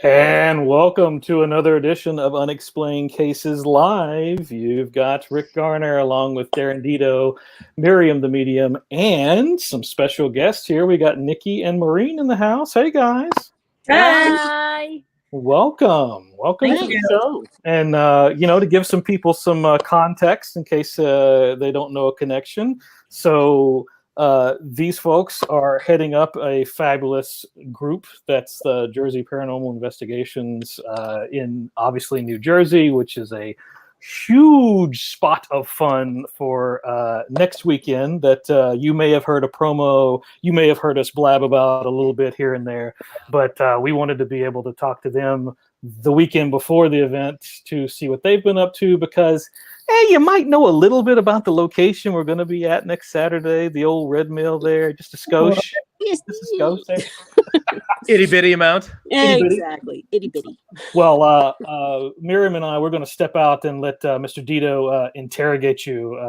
And welcome to another edition of Unexplained Cases Live. You've got Rick Garner along with Darren Dito, Maryam the Medium, and some special guests here. We got Nikki and Maureen in the house. Hey, guys. Hi. Welcome. Welcome to the show. And, to give some people some context in case they don't know a connection. So these folks are heading up a fabulous group that's the Jersey Paranormal Investigations in obviously New Jersey, which is a huge spot of fun for next weekend that you may have heard a promo, you may have heard us blab about a little bit here and there, but we wanted to be able to talk to them the weekend before the event to see what they've been up to, because you might know a little bit about the location we're going to be at next Saturday, the old Red Mill there, just a skosh. Just a skosh there. Itty bitty amount. Yeah, exactly. Itty bitty. Well, Maryam and I, we're going to step out and let Mr. Dito interrogate you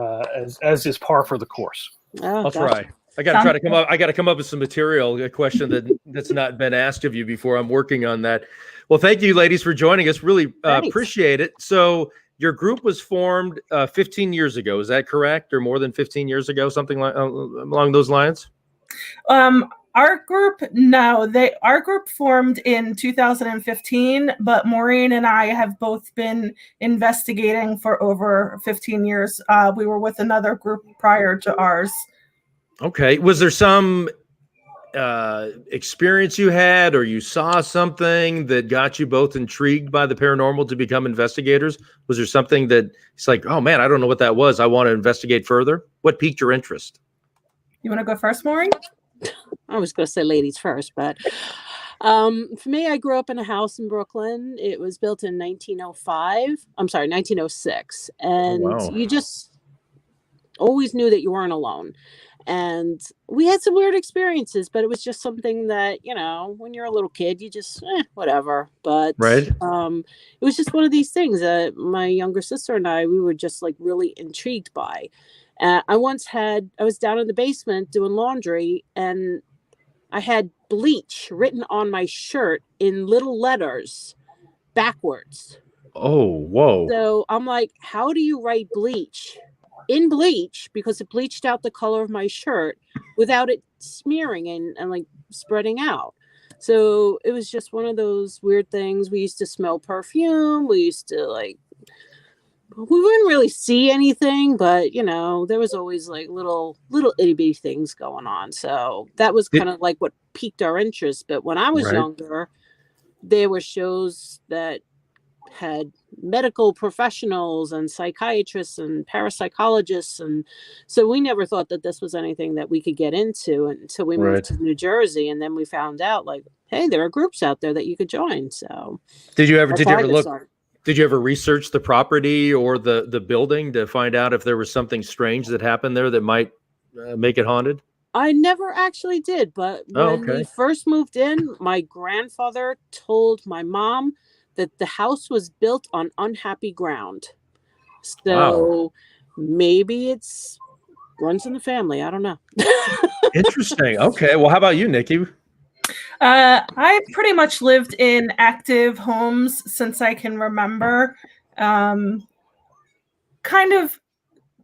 as is par for the course. I'll try. I got to try to come up. I got to come up with some material, a question that's not been asked of you before. I'm working on that. Well, thank you, ladies, for joining us. Really appreciate it. So your group was formed 15 years ago. Is that correct? Or more than 15 years ago, something like along those lines? Our group formed in 2015, but Maureen and I have both been investigating for over 15 years. We were with another group prior to ours. Okay. Was there some experience you had, or you saw something that got you both intrigued by the paranormal to become investigators? Was there something that it's like, oh man, I don't know what that was, I want to investigate further? What piqued your interest? You want to go first, Maureen? I was going to say ladies first, but for me, I grew up in a house in Brooklyn. It was built in 1906. And You just always knew that you weren't alone. And we had some weird experiences, but it was just something that, when you're a little kid, you just, whatever. But it was just one of these things that my younger sister and I, we were just like really intrigued by. I was down in the basement doing laundry, and I had bleach written on my shirt in little letters backwards. Oh, whoa. So I'm like, how do you write bleach in bleach, because it bleached out the color of my shirt without it smearing and like spreading out? So it was just one of those weird things. We used to smell perfume. We used to we wouldn't really see anything, but there was always like little itty bitty things going on. So that was kind of like what piqued our interest. But when I was younger, there were shows that had medical professionals and psychiatrists and parapsychologists, and so we never thought that this was anything that we could get into until we moved to New Jersey, and then we found out, like, hey, there are groups out there that you could join. So did you ever look? Did you ever research the property or the building to find out if there was something strange that happened there that might make it haunted? I never actually did, but when we first moved in, my grandfather told my mom that the house was built on unhappy ground. So maybe it's runs in the family. I don't know. Interesting. Okay. Well, how about you, Nikki? I pretty much lived in active homes since I can remember. Kind of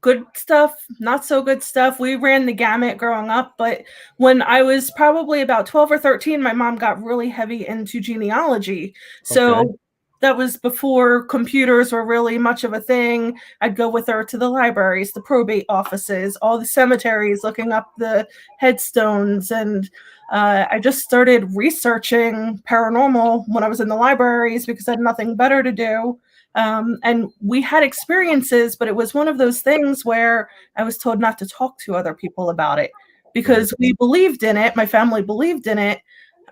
good stuff, not so good stuff. We ran the gamut growing up, but when I was probably about 12 or 13, my mom got really heavy into genealogy. So that was before computers were really much of a thing. I'd go with her to the libraries, the probate offices, all the cemeteries, looking up the headstones, and I just started researching paranormal when I was in the libraries because I had nothing better to do. And we had experiences, but it was one of those things where I was told not to talk to other people about it because we believed in it. My family believed in it.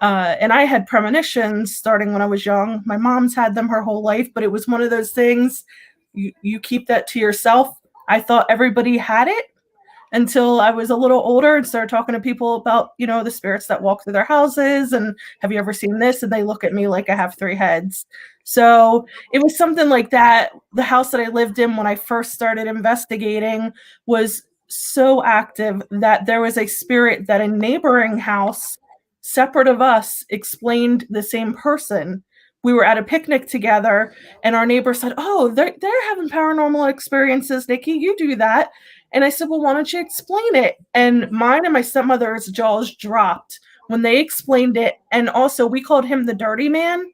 And I had premonitions starting when I was young. My mom's had them her whole life, but it was one of those things you keep that to yourself. I thought everybody had it until I was a little older and started talking to people about, the spirits that walk through their houses. And have you ever seen this? And they look at me like I have three heads. So it was something like that. The house that I lived in when I first started investigating was so active that there was a spirit that a neighboring house separate of us explained the same person we were at a picnic together, and our neighbor said, "Oh, they're having paranormal experiences, Nikki. You do that." And I said, "Well, why don't you explain it?" And mine and my stepmother's jaws dropped when they explained it. And also, we called him the dirty man.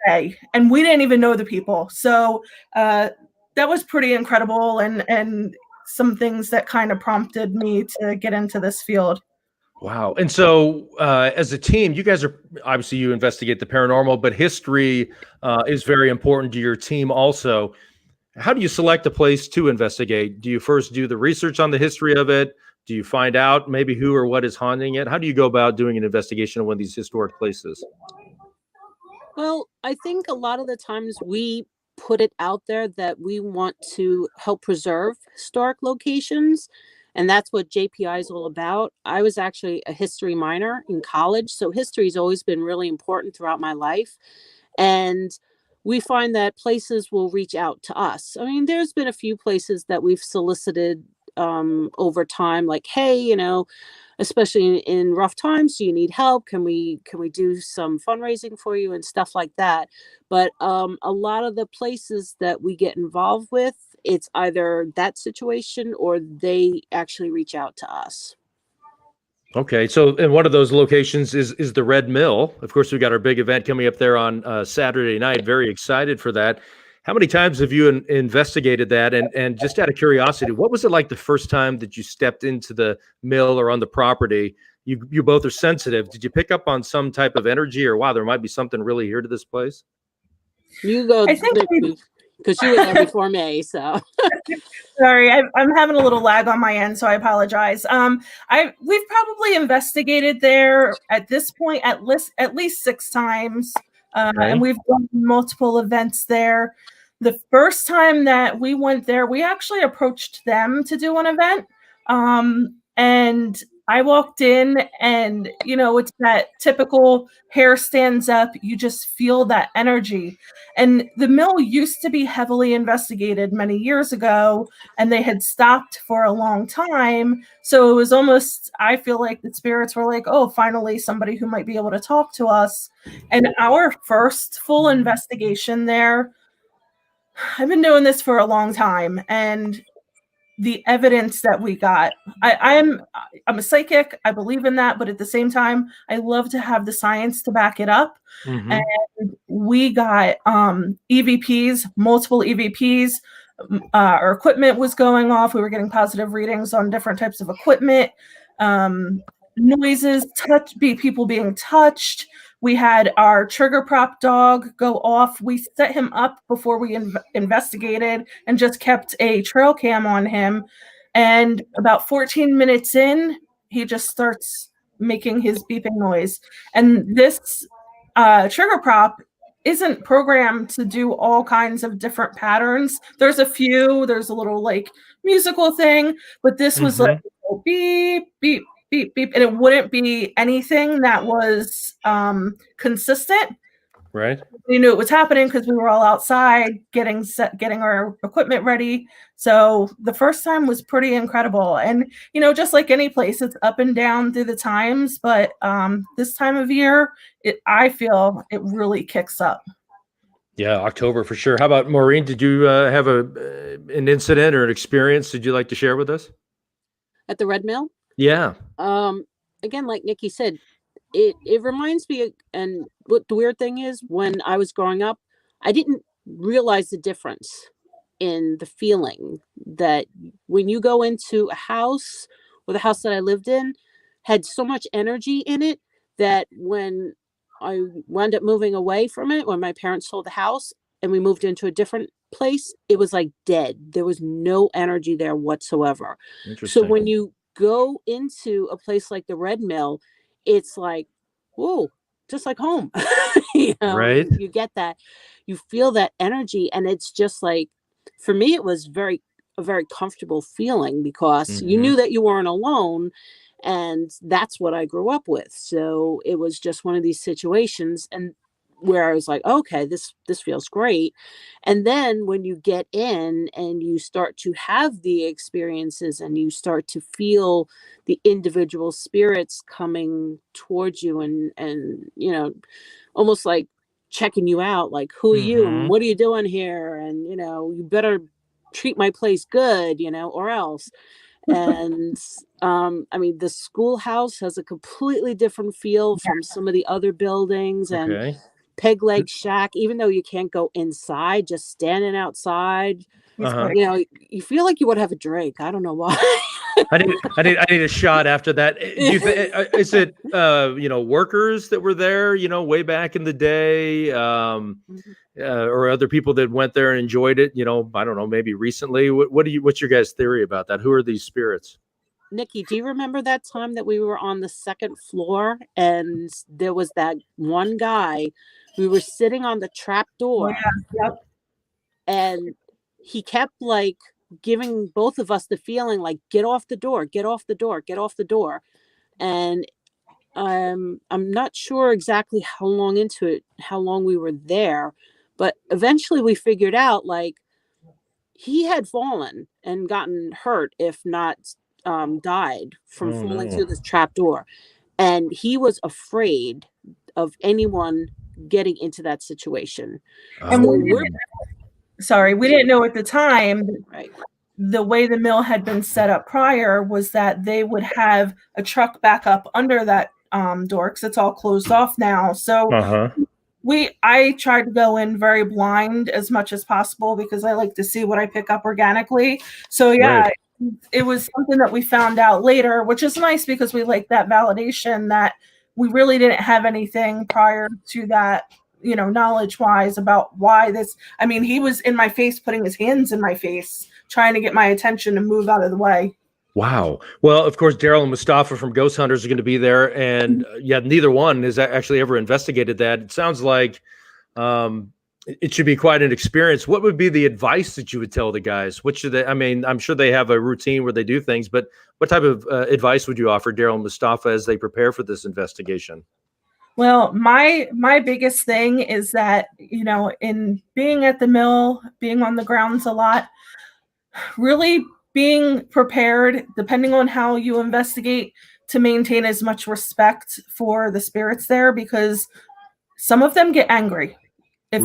And we didn't even know the people. So that was pretty incredible, and some things that kind of prompted me to get into this field. Wow. And so as a team, you guys are obviously, you investigate the paranormal, but history is very important to your team also. How do you select a place to investigate? Do you first do the research on the history of it? Do you find out maybe who or what is haunting it? How do you go about doing an investigation of one of these historic places? Well, I think a lot of the times we put it out there that we want to help preserve historic locations. And that's what JPI is all about. I was actually a history minor in college, so history has always been really important throughout my life. And we find that places will reach out to us. I mean, there's been a few places that we've solicited over time, like, hey, you know, especially in rough times, do you need help? Can we do some fundraising for you and stuff like that? But a lot of the places that we get involved with, it's either that situation or they actually reach out to us. Okay, so and one of those locations is the Red Mill. Of course, we've got our big event coming up there on Saturday night. Very excited for that. How many times have you investigated that? And just out of curiosity, what was it like the first time that you stepped into the mill or on the property? You both are sensitive. Did you pick up on some type of energy, or wow, there might be something really here to this place? You go, because you were there before me. So sorry, I'm having a little lag on my end, so I apologize. We've probably investigated there at this point at least 6 times, and we've done multiple events there. The first time that we went there, we actually approached them to do an event, and I walked in, and you know, it's that typical hair stands up. You just feel that energy. And the mill used to be heavily investigated many years ago, and they had stopped for a long time. So it was almost, I feel like the spirits were like, oh, finally somebody who might be able to talk to us. And our first full investigation there, I've been doing this for a long time, and the evidence that we got, I'm a psychic. I believe in that, but at the same time, I love to have the science to back it up. Mm-hmm. And we got EVPs, multiple EVPs. Our equipment was going off. We were getting positive readings on different types of equipment. Noises, people being touched. We had our trigger prop dog go off. We set him up before we investigated and just kept a trail cam on him. And about 14 minutes in, he just starts making his beeping noise. And this trigger prop isn't programmed to do all kinds of different patterns. There's a little like musical thing, but this was like beep, beep, beep, beep, and it wouldn't be anything that was consistent. Right. We knew it was happening because we were all outside getting our equipment ready. So the first time was pretty incredible. And, you know, just like any place, it's up and down through the times. But this time of year, I feel it really kicks up. Yeah, October for sure. How about Maureen? Did you have an incident or an experience that you'd like to share with us? At the Red Mill? Yeah. Again, like Nikki said, it reminds me, and what the weird thing is, when I was growing up, I didn't realize the difference in the feeling that when you go into a house, or the house that I lived in had so much energy in it that when I wound up moving away from it, when my parents sold the house and we moved into a different place, it was like dead. There was no energy there whatsoever. So when you go into a place like the Red Mill, it's like, whoa, just like home. You know, right? You get that, you feel that energy, and it's just like, for me, it was a very comfortable feeling because you knew that you weren't alone, and that's what I grew up with. So it was just one of these situations, and where I was like, okay, this feels great. And then when you get in and you start to have the experiences and you start to feel the individual spirits coming towards you and you know, almost like checking you out, like, who are you and what are you doing here, and you better treat my place good, or else. And I mean, the schoolhouse has a completely different feel from some of the other buildings. And peg leg shack, even though you can't go inside, just standing outside, you feel like you would have a drink. I don't know why. I need a shot after that. Is it workers that were there, way back in the day, or other people that went there and enjoyed it? I don't know, maybe recently. What's your guys' theory about that? Who are these spirits? Nikki, do you remember that time that we were on the second floor and there was that one guy? We were sitting on the trap door, and he kept like giving both of us the feeling like, get off the door, get off the door, get off the door. And I'm not sure exactly how long we were there, but eventually we figured out like he had fallen and gotten hurt, if not died from falling through this trap door. And he was afraid of anyone getting into that situation. And we didn't know at the time, right, the way the mill had been set up prior was that they would have a truck back up under that door, because it's all closed off now. So I tried to go in very blind as much as possible, because I like to see what I pick up organically. So it was something that we found out later, which is nice, because we like that validation that we really didn't have anything prior to that, knowledge wise about why this. I mean, he was in my face, putting his hands in my face, trying to get my attention to move out of the way. Wow. Well, of course, Daryl and Mustafa from Ghost Hunters are going to be there. And neither one has actually ever investigated that. It sounds like it should be quite an experience. What would be the advice that you would tell the guys? What should they, I mean, I'm sure they have a routine where they do things, but what type of advice would you offer Daryl and Mustafa as they prepare for this investigation? Well, my biggest thing is that, in being at the mill, being on the grounds a lot, really being prepared, depending on how you investigate, to maintain as much respect for the spirits there, because some of them get angry if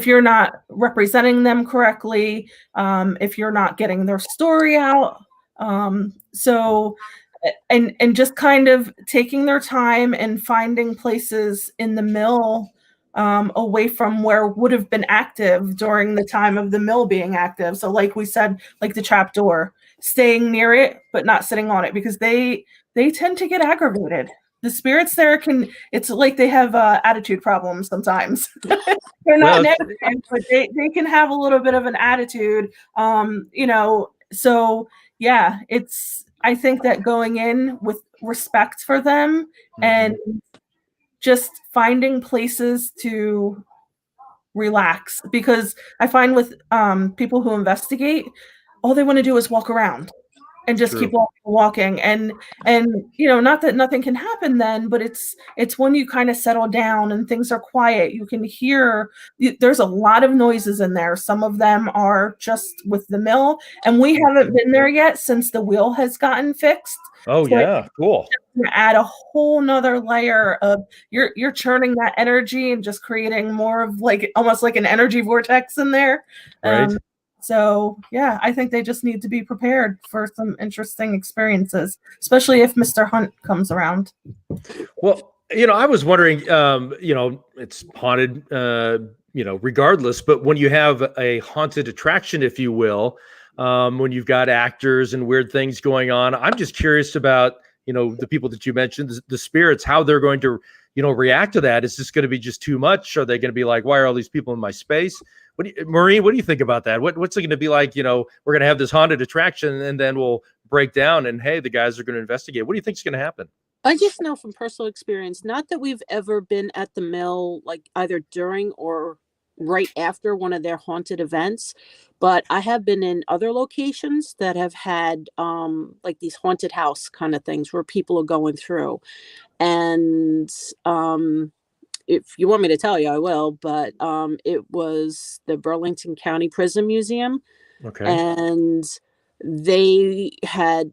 you're not representing them correctly, if you're not getting their story out. So just kind of taking their time and finding places in the mill away from where would have been active during the time of the mill being active. So like we said, like the trap door, staying near it, but not sitting on it, because they tend to get aggravated. The spirits there it's like they have attitude problems sometimes. They're not negative, but they can have a little bit of an attitude. So yeah, I think that going in with respect for them and just finding places to relax, because I find with people who investigate, all they want to do is walk around and just keep walking. And not that nothing can happen then, but it's when you kind of settle down and things are quiet, you can hear there's a lot of noises in there. Some of them are just with the mill, and we haven't been there yet since the wheel has gotten fixed. Oh, so cool. Add a whole nother layer of you're churning that energy and just creating more of like almost like an energy vortex in there. Right. So yeah, I think they just need to be prepared for some interesting experiences, especially if Mr. Hunt comes around. Well, I was wondering, it's haunted, regardless, but when you have a haunted attraction, if you will, when you've got actors and weird things going on, I'm just curious about, the people that you mentioned, the spirits, how they're going to, react to that. Is this going to be just too much? Are they going to be like, why are all these people in my space? Maureen, what do you think about that? What's it going to be like? We're going to have this haunted attraction and then we'll break down and, hey, the guys are going to investigate. What do you think is going to happen? I just know from personal experience, not that we've ever been at the mill, like either during or right after one of their haunted events, but I have been in other locations that have had like these haunted house kind of things where people are going through. And if you want me to tell you, I will, but it was the Burlington County Prison Museum. Okay. And they had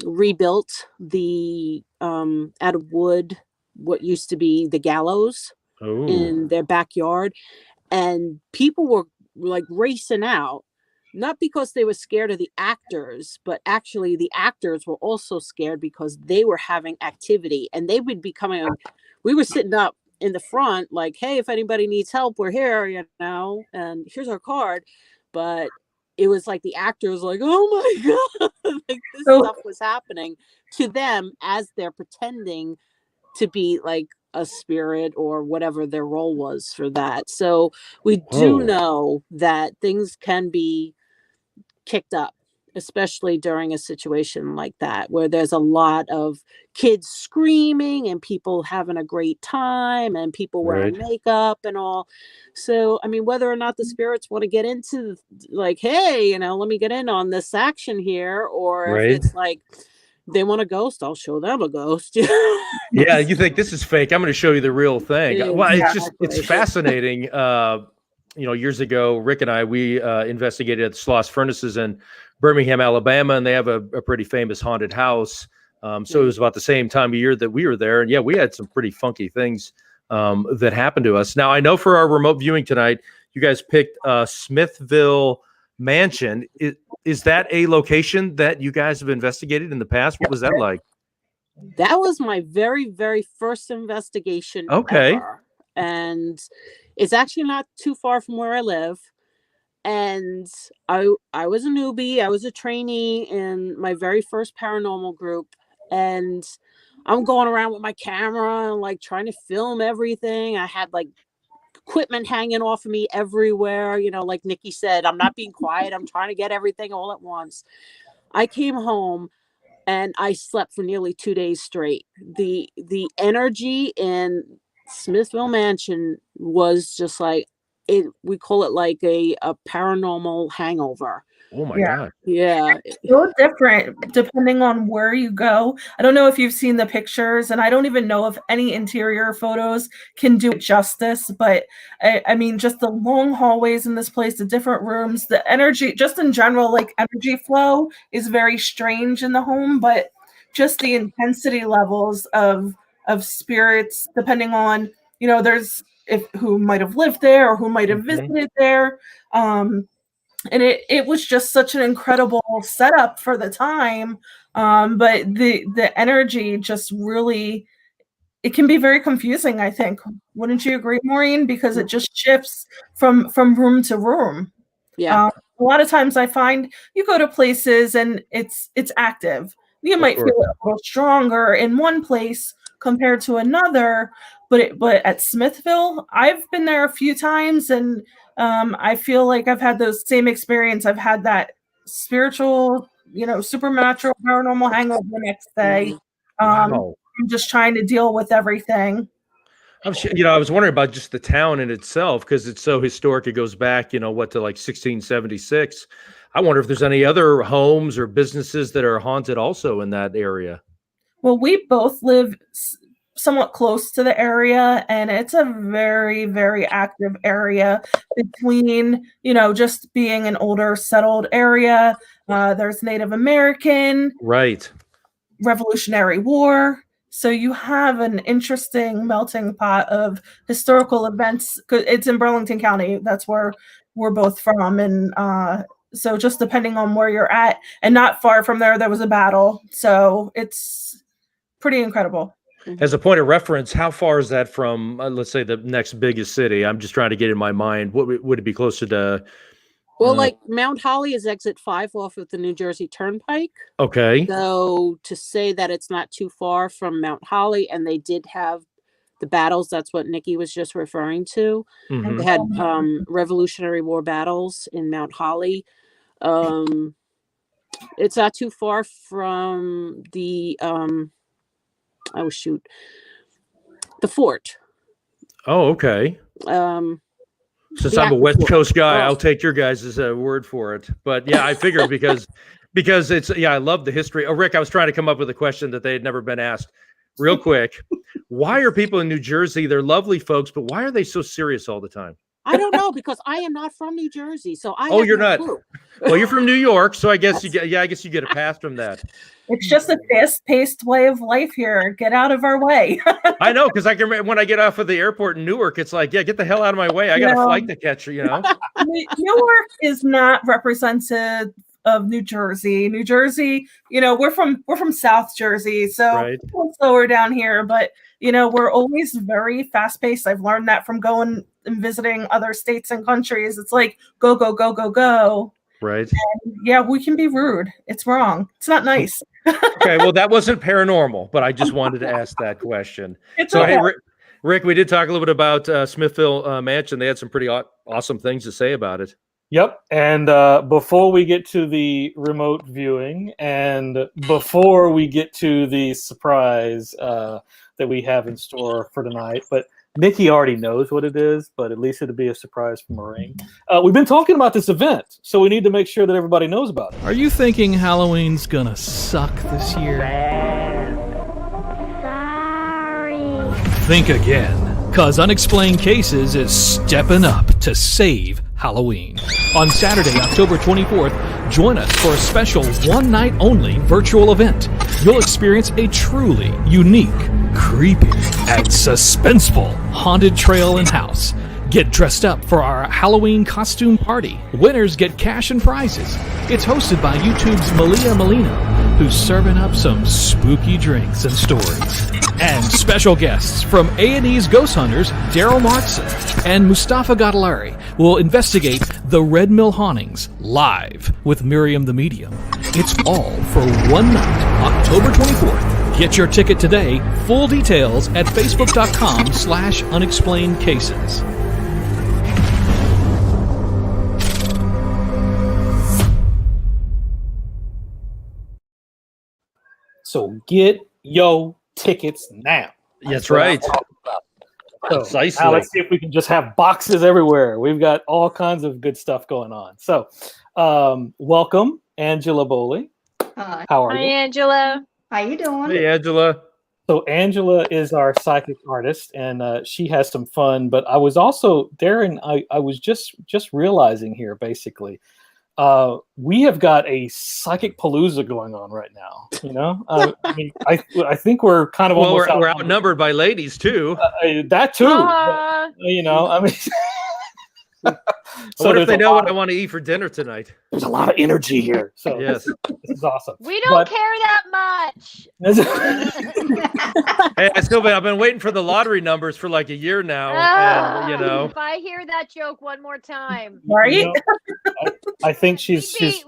rebuilt the out of wood what used to be the gallows. in their backyard, and people were like racing out, not because they were scared of the actors, but actually the actors were also scared because they were having activity, and they would be coming. We were sitting up in the front like, hey, if anybody needs help, we're here, you know, and here's our card. But it was like the actors like, oh my God, like this stuff was happening to them as they're pretending to be like a spirit or whatever their role was for that. So we do know that things can be kicked up, especially during a situation like that, where there's a lot of kids screaming and people having a great time and people wearing makeup and all. So, I mean, whether or not the spirits want to get into like, hey, you know, let me get in on this action here, or if it's like, they want a ghost, I'll show them a ghost. Yeah, you think this is fake, I'm going to show you the real thing. Well, it's fascinating. You know, years ago, Rick and I, we investigated at the Sloss Furnaces in Birmingham, Alabama, and they have a pretty famous haunted house. So it was about the same time of year that we were there. And yeah, we had some pretty funky things that happened to us. Now, I know for our remote viewing tonight, you guys picked Smithville Mansion. Is that a location that you guys have investigated in the past? What was that like? That was my very, very first investigation ever. And it's actually not too far from where I live. And I was a newbie. I was a trainee in my very first paranormal group. And I'm going around with my camera and like trying to film everything. I had like equipment hanging off of me everywhere. You know, like Nikki said, I'm not being quiet. I'm trying to get everything all at once. I came home and I slept for nearly 2 days straight. The energy in Smithville Mansion was just like we call it like a paranormal hangover. Oh my God. Yeah. It's so different depending on where you go. I don't know if you've seen the pictures, and I don't even know if any interior photos can do it justice, but I mean, just the long hallways in this place, the different rooms, the energy, just in general, like energy flow is very strange in the home, but just the intensity levels of spirits, depending on, you know, there's who might have lived there or who might have visited there. And it was just such an incredible setup for the time. But the energy just really, it can be very confusing, I think. Wouldn't you agree, Maureen? Because it just shifts from room to room. Yeah. A lot of times I find you go to places and it's active. You might feel a little stronger in one place compared to another, but at Smithville, I've been there a few times, and I feel like I've had those same experience. I've had that spiritual, you know, supernatural, paranormal hangover the next day. I'm just trying to deal with everything. You know, I was wondering about just the town in itself, because it's so historic. It goes back, you know, to like 1676. I wonder if there's any other homes or businesses that are haunted also in that area. Well, we both live somewhat close to the area, and it's a very, very active area between, you know, just being an older settled area. There's Native American, Revolutionary War. So you have an interesting melting pot of historical events. It's in Burlington County. That's where we're both from. And so just depending on where you're at, and not far from there was a battle. So it's pretty incredible. As a point of reference, how far is that from, let's say, the next biggest city? I'm just trying to get in my mind. What would it be closer to? Well, like Mount Holly is exit 5 off of the New Jersey Turnpike. Okay. So to say that it's not too far from Mount Holly, and they did have the battles, that's what Nikki was just referring to. They had Revolutionary War battles in Mount Holly. It's not too far from the the fort. Oh, okay. Since I'm a West Coast guy, I'll take your guys' word for it. But yeah, I figured because it's, I love the history. Oh, Rick, I was trying to come up with a question that they had never been asked. Real quick, why are people in New Jersey, they're lovely folks, but why are they so serious all the time? I don't know because I am not from New Jersey, so I. Oh, you're no not. clue. Well, you're from New York, so I guess you get. Yeah, I guess you get a pass from that. It's just a fast-paced way of life here. Get out of our way. I know, because I can remember when I get off of the airport in Newark, it's like, yeah, get the hell out of my way. I got a flight to catch. Newark is not representative of New Jersey. New Jersey, we're from South Jersey, so Right. it's a little slower down here, but we're always very fast-paced. I've learned that from going and visiting other states and countries. It's like go, go, go, go, go. Right. And yeah, we can be rude. It's wrong. It's not nice. Okay, well, that wasn't paranormal, but I just wanted to ask that question. So, okay. hey, Rick, we did talk a little bit about Smithville Mansion. They had some pretty awesome things to say about it. Yep. And before we get to the remote viewing and before we get to the surprise that we have in store for tonight, but Nikki already knows what it is, but at least it'll be a surprise for Maureen. We've been talking about this event, so we need to make sure that everybody knows about it. Are you thinking Halloween's gonna suck this year? Sorry. Think again, cause Unexplained Cases is stepping up to save Halloween. On Saturday, October 24th, join us for a special one-night only virtual event. You'll experience a truly unique, creepy, and suspenseful haunted trail and house. Get dressed up for our Halloween costume party. Winners get cash and prizes. It's hosted by YouTube's Malia Molino, who's serving up some spooky drinks and stories. And special guests from A&E's Ghost Hunters, Daryl Markson and Mustafa Gadalari will investigate the Red Mill hauntings live with Maryam the Medium. It's all for one night, October 24th. Get your ticket today. Full details at facebook.com/unexplainedcases. So get your tickets now. That's right. So, Precisely. now let's see if we can just have boxes everywhere. We've got all kinds of good stuff going on. So welcome, Angela Bowley. Hi. How are Hi, you? Angela. How you doing? Hey, Angela. So Angela is our psychic artist, and she has some fun. But I was also, Darren, I was just realizing here, basically, we have got a psychic palooza going on right now. I mean, I think we're kind of almost we're outnumbered by ladies too. That too. Ah. I mean. I wonder if they know what I want to eat for dinner tonight. There's a lot of energy here. So Yes. this is awesome. We don't care that much. Hey, I've been waiting for the lottery numbers for like a year now. And, If I hear that joke one more time, Right? I think she's if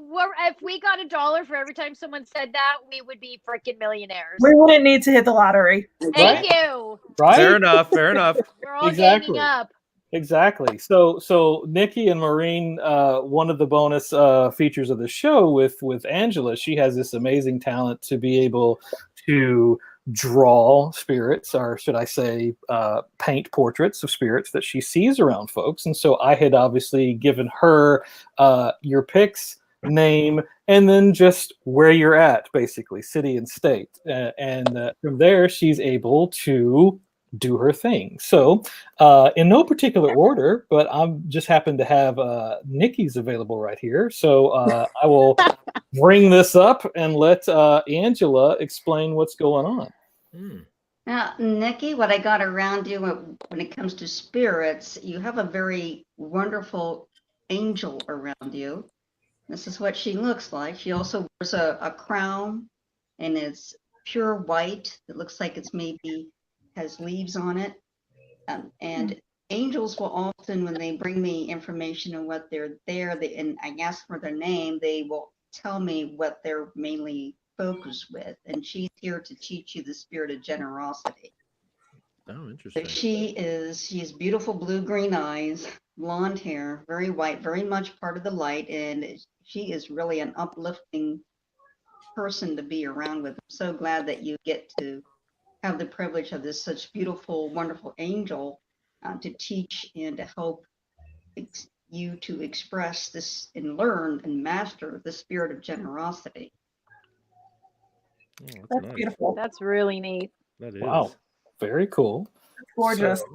we got $1 for every time someone said that, we would be freaking millionaires. We wouldn't need to hit the lottery. Thank you. right. Fair enough. Fair enough. We're all Exactly. ganging up. Exactly. So Nikki and Maureen, one of the bonus features of the show with Angela, she has this amazing talent to be able to draw spirits, or should I say, paint portraits of spirits that she sees around folks. And so I had obviously given her your picks, name, and then just where you're at, basically, city and state. And from there, she's able to do her thing. So in no particular order, but I'm just happen to have Nikki's available right here. So I will bring this up and let Angela explain what's going on. Now, Nikki, what I got around you when it comes to spirits, you have a very wonderful angel around you. This is what she looks like. She also wears a crown, and it's pure white. It looks like it's maybe has leaves on it. And angels will often, when they bring me information on what they're there, and I ask for their name, they will tell me what they're mainly focused with. And she's here to teach you the spirit of generosity. Oh, interesting. She has beautiful blue-green eyes, blonde hair, very white, very much part of the light. And she is really an uplifting person to be around with. I'm so glad that you get to have the privilege of this such beautiful, wonderful angel to teach and to help you to express this and learn and master the spirit of generosity. Oh, That's nice. beautiful. That's really neat. That is. Wow. Very cool. Gorgeous. So,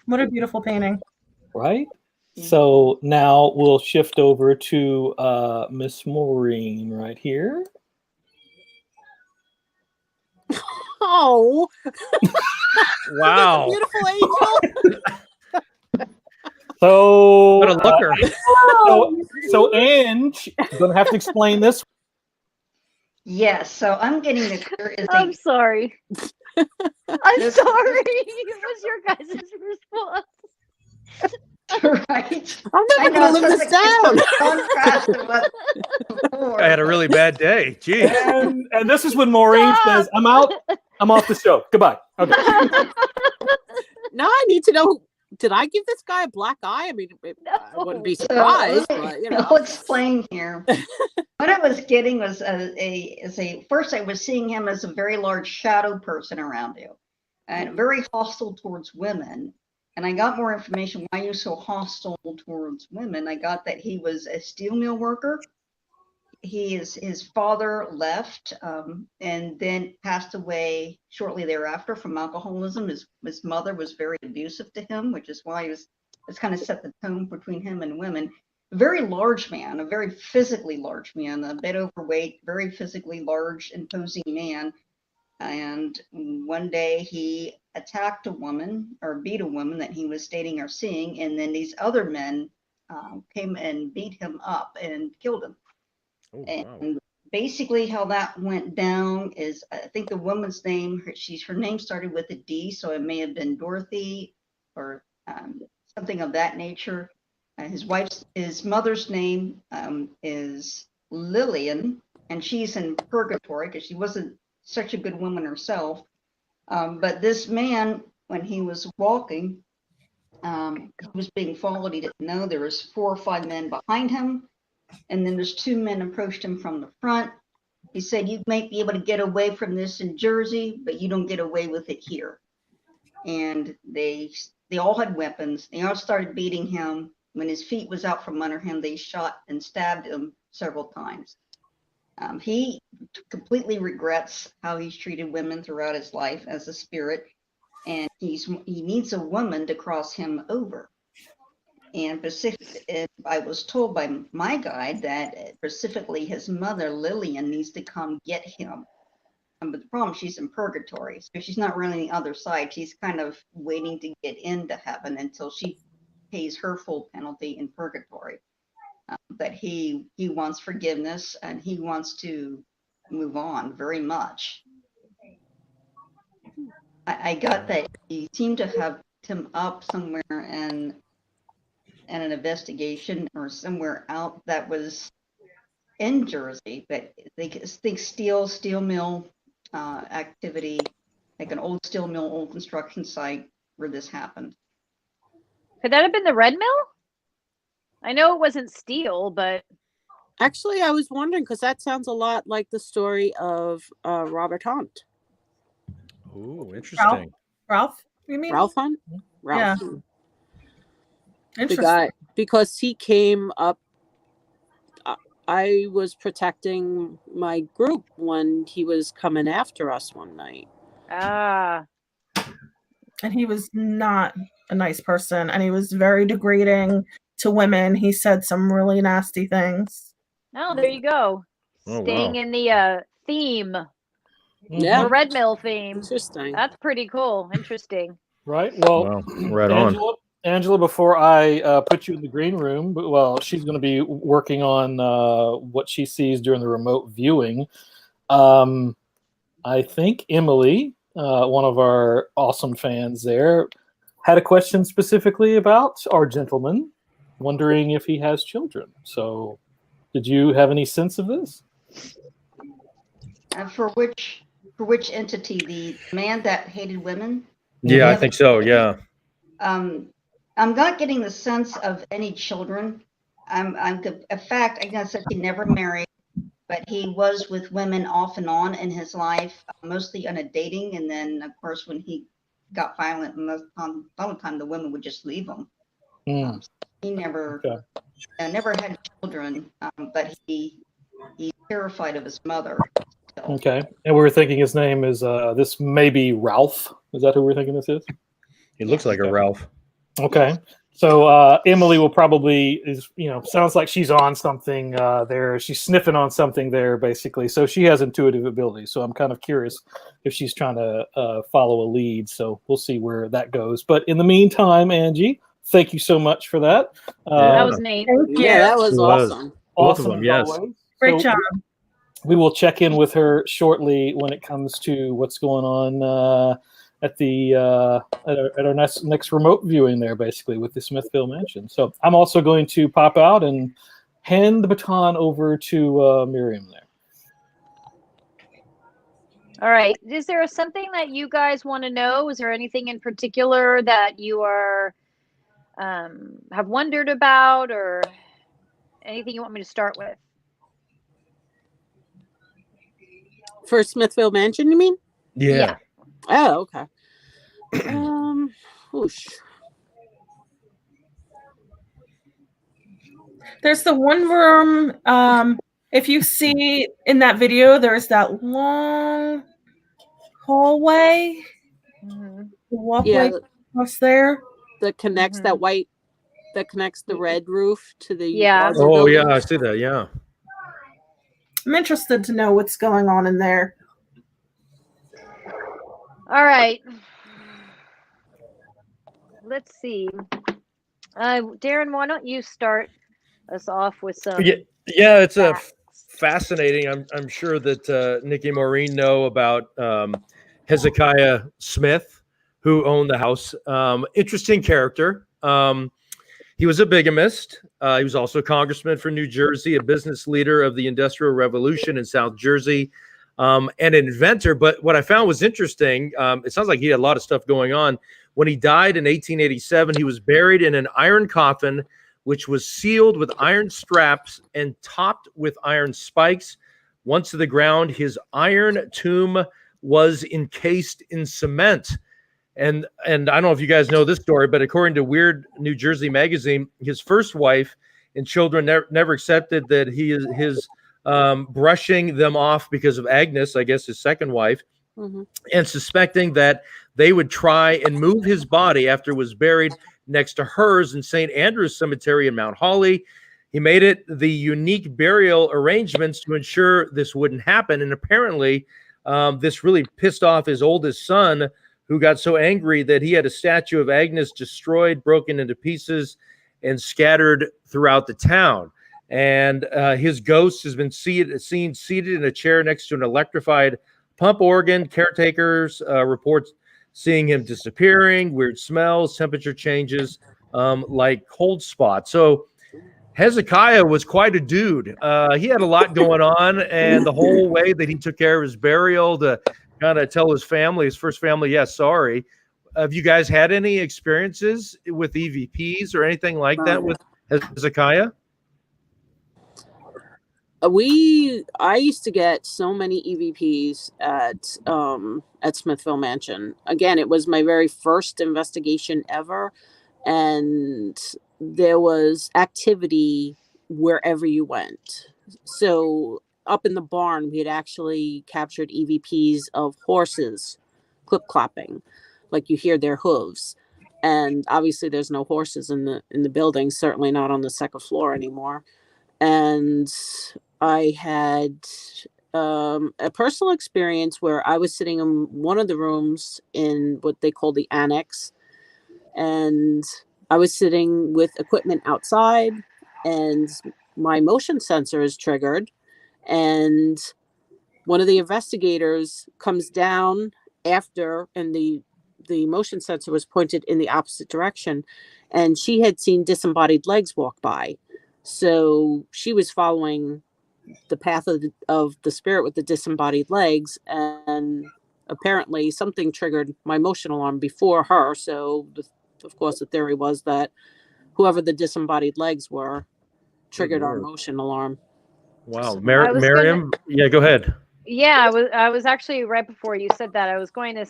What a beautiful painting. right? So now we'll shift over to Miss Maureen right here. Oh, Wow. beautiful angel. So What a looker. So Ange, you're gonna have to explain this. Yes, so I'm getting that there is I'm a sorry. I'm This- sorry. It was your guys' response. right. I'm never going to live this down. Contrast to what before. I had a really bad day. Jeez. And this is when Maureen says, "I'm out. I'm off the show. Goodbye." Okay. Now I need to know, did I give this guy a black eye? I mean, I wouldn't be surprised, but you know. I'll explain here. What I was getting was first I was seeing him as a very large shadow person around you, and very hostile towards women. And I got more information why he was so hostile towards women. I got that he was a steel mill worker. His father left and then passed away shortly thereafter from alcoholism. His mother was very abusive to him, which is why it's kind of set the tone between him and women. A very large man, a very physically large man, a bit overweight, very physically large, imposing man. And one day he attacked a woman or beat a woman that he was dating or seeing, and then these other men came and beat him up and killed him. Oh, wow. And basically how that went down is, I think the woman's name, her name started with a D, so it may have been Dorothy or something of that nature. His mother's name is Lillian, and she's in purgatory because she wasn't such a good woman herself. But this man, when he was walking, he was being followed. He didn't know there was 4 or 5 men behind him. And then there's 2 men approached him from the front. He said, "You might be able to get away from this in Jersey, but you don't get away with it here." And they all had weapons. They all started beating him. When his feet was out from under him, they shot and stabbed him several times. He completely regrets how he's treated women throughout his life as a spirit, and he needs a woman to cross him over. And I was told by my guide that specifically his mother, Lillian, needs to come get him. But the problem, she's in purgatory, so she's not really on the other side. She's kind of waiting to get into heaven until she pays her full penalty in purgatory. That he wants forgiveness and he wants to move on very much. I got that he seemed to have him up somewhere in an investigation or somewhere out that was in Jersey, but they think steel mill activity, like an old steel mill, old construction site where this happened. Could that have been the Red Mill? I know it wasn't steel, but Actually, I was wondering because that sounds a lot like the story of Robert Hunt. Ooh, interesting. Ralph, you mean? Ralph Hunt? Ralph. Yeah. Hunt. The Interesting. guy, because he came up. I was protecting my group when he was coming after us one night. And he was not a nice person, and he was very degrading to women. He said some really nasty things. oh, there you go. Oh, Staying wow. in the theme, Yeah, the Red Mill theme. interesting. That's pretty cool. Interesting. Right. Well, Wow. Right on. Angela, before I put you in the green room, well, she's going to be working on what she sees during the remote viewing. I think Emily, one of our awesome fans there, had a question specifically about our gentleman, wondering if he has children. So did you have any sense of this? For which entity? The man that hated women? Yeah, I think so. Yeah. I'm not getting the sense of any children. In fact, I guess that he never married, but he was with women off and on in his life, mostly on a dating. And then, of course, when he got violent, all the time the women would just leave him. He never had children, but he's terrified of his mother. So. Okay. And we were thinking his name is, this may be Ralph. Is that who we're thinking this is? He looks like a Ralph. Okay. So Emily will probably sounds like she's on something there. She's sniffing on something there, basically. So she has intuitive abilities. So I'm kind of curious if she's trying to follow a lead. So we'll see where that goes. But in the meantime, Angie, thank you so much for that. That was neat. Yeah, that was awesome. Both of Awesome, them, yes. always. Great So job. we will check in with her shortly when it comes to what's going on at our next remote viewing there, basically with the Smithville Mansion. So I'm also going to pop out and hand the baton over to Maryam there. All right. Is there something that you guys want to know? Is there anything in particular that you are have wondered about, or anything you want me to start with? For Smithville Mansion, you mean? Yeah. Oh, okay. Whoosh. There's the one room. If you see in that video, there's that long hallway. Mm-hmm. The walkway across there. That connects that connects the red roof to the Yeah. Oh, building. yeah, I see that. Yeah. I'm interested to know what's going on in there. All right. Let's see. Darren, why don't you start us off with some? Yeah, it's facts. fascinating. I'm sure that Nikki and Maureen know about Hezekiah Smith, who owned the house. Interesting character. He was a bigamist. He was also a congressman for New Jersey, a business leader of the Industrial Revolution in South Jersey, an inventor. But what I found was interesting. It sounds like he had a lot of stuff going on. When he died in 1887, he was buried in an iron coffin, which was sealed with iron straps and topped with iron spikes. Once to the ground, his iron tomb was encased in cement. And I don't know if you guys know this story, but according to Weird New Jersey magazine, his first wife and children never accepted that his brushing them off because of Agnes, I guess his second wife, and suspecting that they would try and move his body after it was buried next to hers in St. Andrew's Cemetery in Mount Holly. He made it the unique burial arrangements to ensure this wouldn't happen. And apparently this really pissed off his oldest son, who got so angry that he had a statue of Agnes destroyed, broken into pieces, and scattered throughout the town. And his ghost has been seen seated in a chair next to an electrified pump organ. Caretakers report seeing him disappearing, weird smells, temperature changes, like cold spots. So Hezekiah was quite a dude. He had a lot going on, and the whole way that he took care of his burial to kind of tell his family, his first family, sorry. Have you guys had any experiences with EVPs or anything like that with Hezekiah? I used to get so many EVPs at Smithville Mansion. Again, it was my very first investigation ever, and there was activity wherever you went. So up in the barn, we had actually captured EVPs of horses clip-clopping, like you hear their hooves. And obviously there's no horses in the building, certainly not on the second floor anymore. And I had a personal experience where I was sitting in one of the rooms in what they call the annex, and I was sitting with equipment outside, and my motion sensor is triggered, and one of the investigators comes down after, and the motion sensor was pointed in the opposite direction, and she had seen disembodied legs walk by. So she was following the path of the spirit with the disembodied legs, and apparently something triggered my motion alarm before her. So of course the theory was that whoever the disembodied legs were triggered our motion alarm. Wow. Maryam, go ahead. Yeah, I was actually, right before you said that, I was going to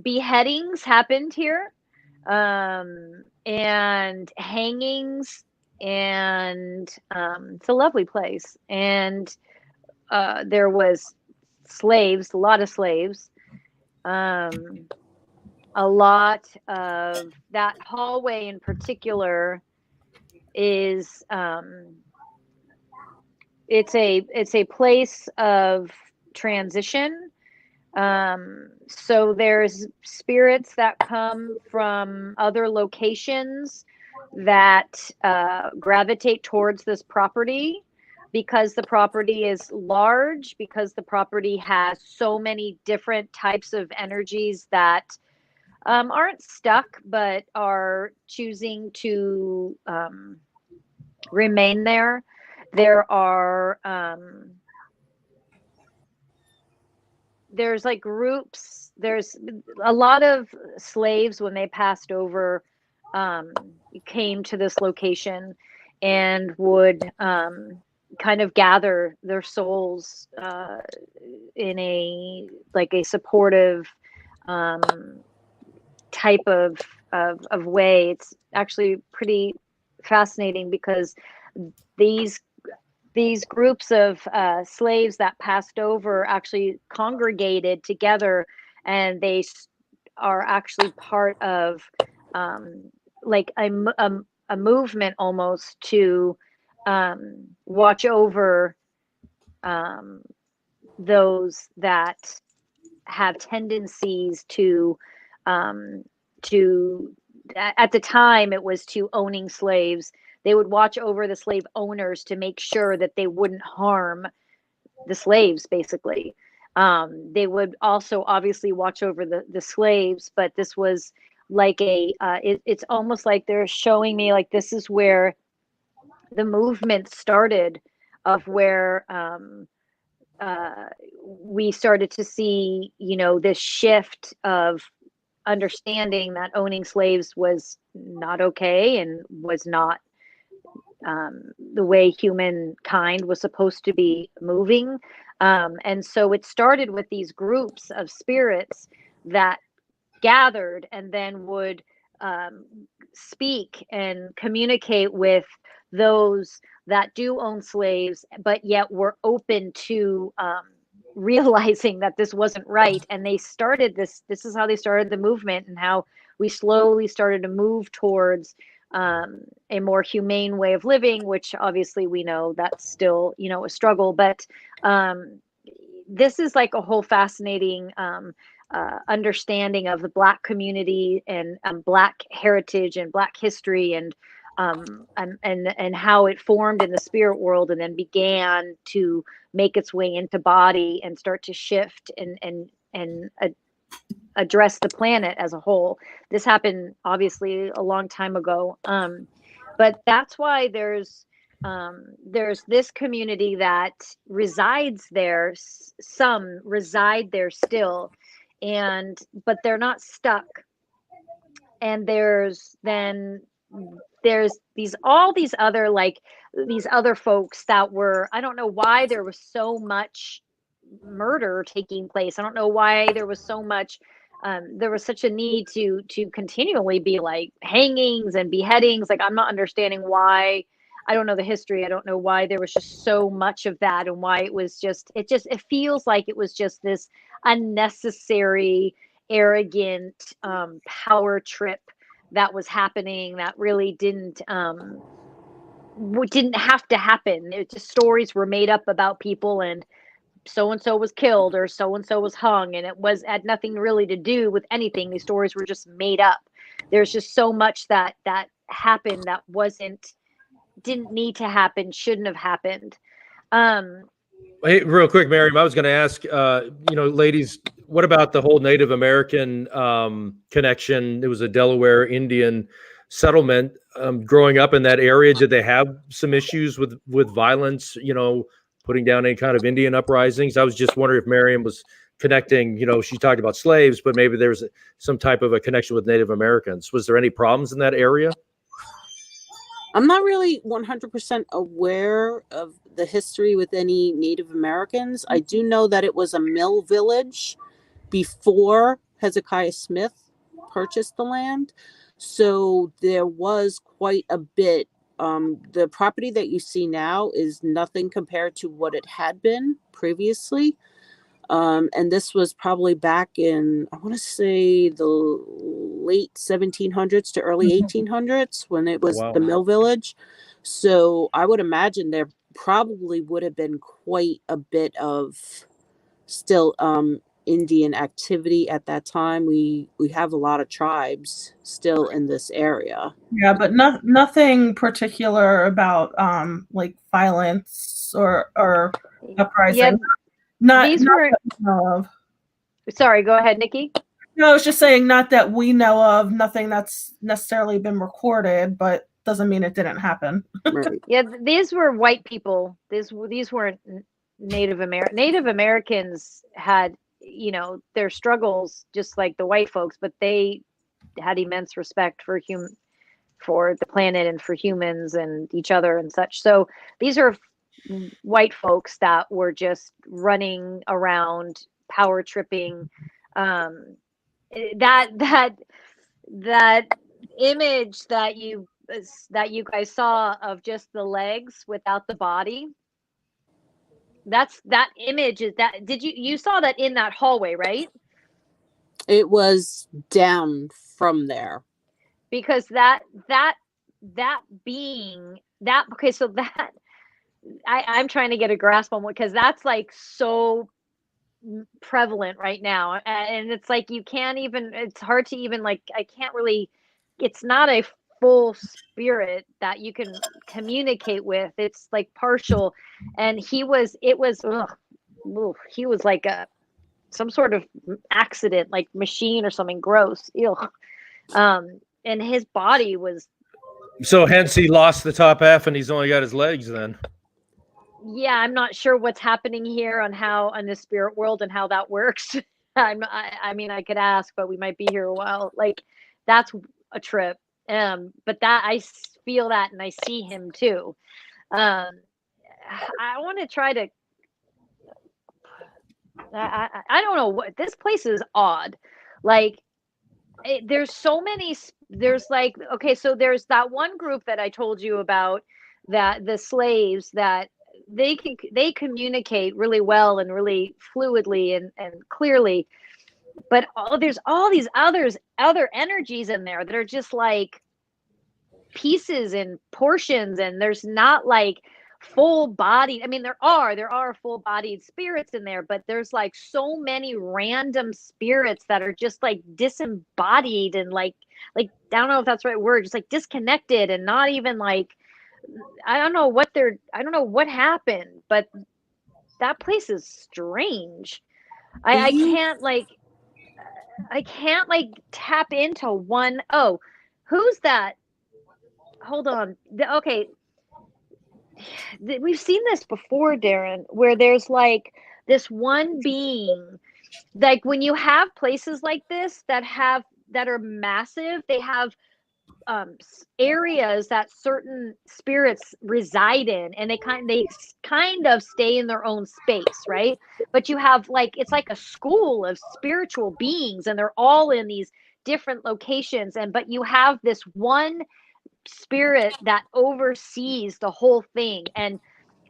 beheadings happened here, and hangings, and it's a lovely place. And there was slaves, a lot of slaves. a lot of that hallway in particular is it's a place of transition. So there's spirits that come from other locations that gravitate towards this property because the property is large, because the property has so many different types of energies that aren't stuck but are choosing to remain there. There are there's like groups. There's a lot of slaves when they passed over came to this location and would kind of gather their souls in a supportive type of way. It's actually pretty fascinating because these groups of slaves that passed over actually congregated together, and they are actually part of like a movement almost to watch over those that have tendencies to at the time it was to owning slaves. They would watch over the slave owners to make sure that they wouldn't harm the slaves, basically. They would also obviously watch over the slaves, but this was like it's almost like they're showing me like this is where the movement started, of where we started to see, this shift of understanding that owning slaves was not okay and was not the way humankind was supposed to be moving. And so it started with these groups of spirits that gathered and then would speak and communicate with those that do own slaves, but yet were open to realizing that this wasn't right. And they started this is how they started the movement, and how we slowly started to move towards a more humane way of living, which obviously we know that's still, a struggle. But this is like a whole fascinating understanding of the Black community and Black heritage and Black history, and how it formed in the spirit world and then began to make its way into body and start to shift and address the planet as a whole. This happened obviously a long time ago, but that's why there's this community that resides there. Some reside there still, but they're not stuck. And there's all these other folks that were, I don't know why there was so much murder taking place. I don't know why there was so much there was such a need to continually be like hangings and beheadings. Like, I'm not understanding why. I don't know the history. I don't know why there was just so much of that, and why it was just it feels like it was just this unnecessary, arrogant power trip that was happening that really didn't have to happen. It just, stories were made up about people, and so and so was killed or so and so was hung, and had nothing really to do with anything. These stories were just made up. There's just so much that happened that didn't need to happen, shouldn't have happened. Hey, real quick, Maryam, I was going to ask, ladies, what about the whole Native American connection? It was a Delaware Indian settlement. Growing up in that area, did they have some issues with violence, putting down any kind of Indian uprisings? I was just wondering if Maryam was connecting, she talked about slaves, but maybe there's some type of a connection with Native Americans. Was there any problems in that area? I'm not really 100% aware of the history with any Native Americans. I do know that it was a mill village before Hezekiah Smith purchased the land. So there was quite a bit. The property that you see now is nothing compared to what it had been previously. And this was probably back in, I want to say, the late 1700s to early 1800s when it was the mill village. So I would imagine there probably would have been quite a bit of still Indian activity at that time. We have a lot of tribes still in this area. Yeah, but nothing particular about like violence or uprising. Yeah, not these that were. we know of. Sorry, go ahead, Nikki. No, I was just saying, not that we know of, nothing that's necessarily been recorded, but doesn't mean it didn't happen. Right. Yeah, these were white people. These weren't Native Americans had, you know, their struggles just like the white folks, but they had immense respect for the planet and for humans and each other and such. So these are white folks that were just running around, power tripping. That image that you guys saw of just the legs without the body, that image is that, you saw that in that hallway, right? It was down from there. Because that being that, okay, so that I'm trying to get a grasp on, because that's like so prevalent right now, and it's like you can't even, it's hard to even, like, I can't really, it's not a full spirit that you can communicate with. It's like partial, and he was like some sort of accident, like machine or something gross. Ew. And his body was, so hence he lost the top half and he's only got his legs then. yeah, I'm not sure what's happening here on the spirit world and how that works. I mean, I could ask, but we might be here a while. Like, that's a trip. But that, I feel that, and I see him too. I want to try to, I don't know what, this place is odd. Like, there's so many, there's like, okay, so there's that one group that I told you about, that the slaves, that they communicate really well and really fluidly and clearly, but there's all these other energies in there that are just like pieces and portions, and there's not like full body. I mean, there are full bodied spirits in there, but there's like so many random spirits that are just like disembodied and like I don't know if that's the right word, just like disconnected, and not even like, I don't know what happened, but that place is strange. I can't tap into one. Oh, who's that? Hold on. Okay. We've seen this before, Darren, where there's like this one being, like when you have places like this that are massive, they have areas that certain spirits reside in, and they kind of stay in their own space, right? But you have like, it's like a school of spiritual beings, and they're all in these different locations, but you have this one spirit that oversees the whole thing. And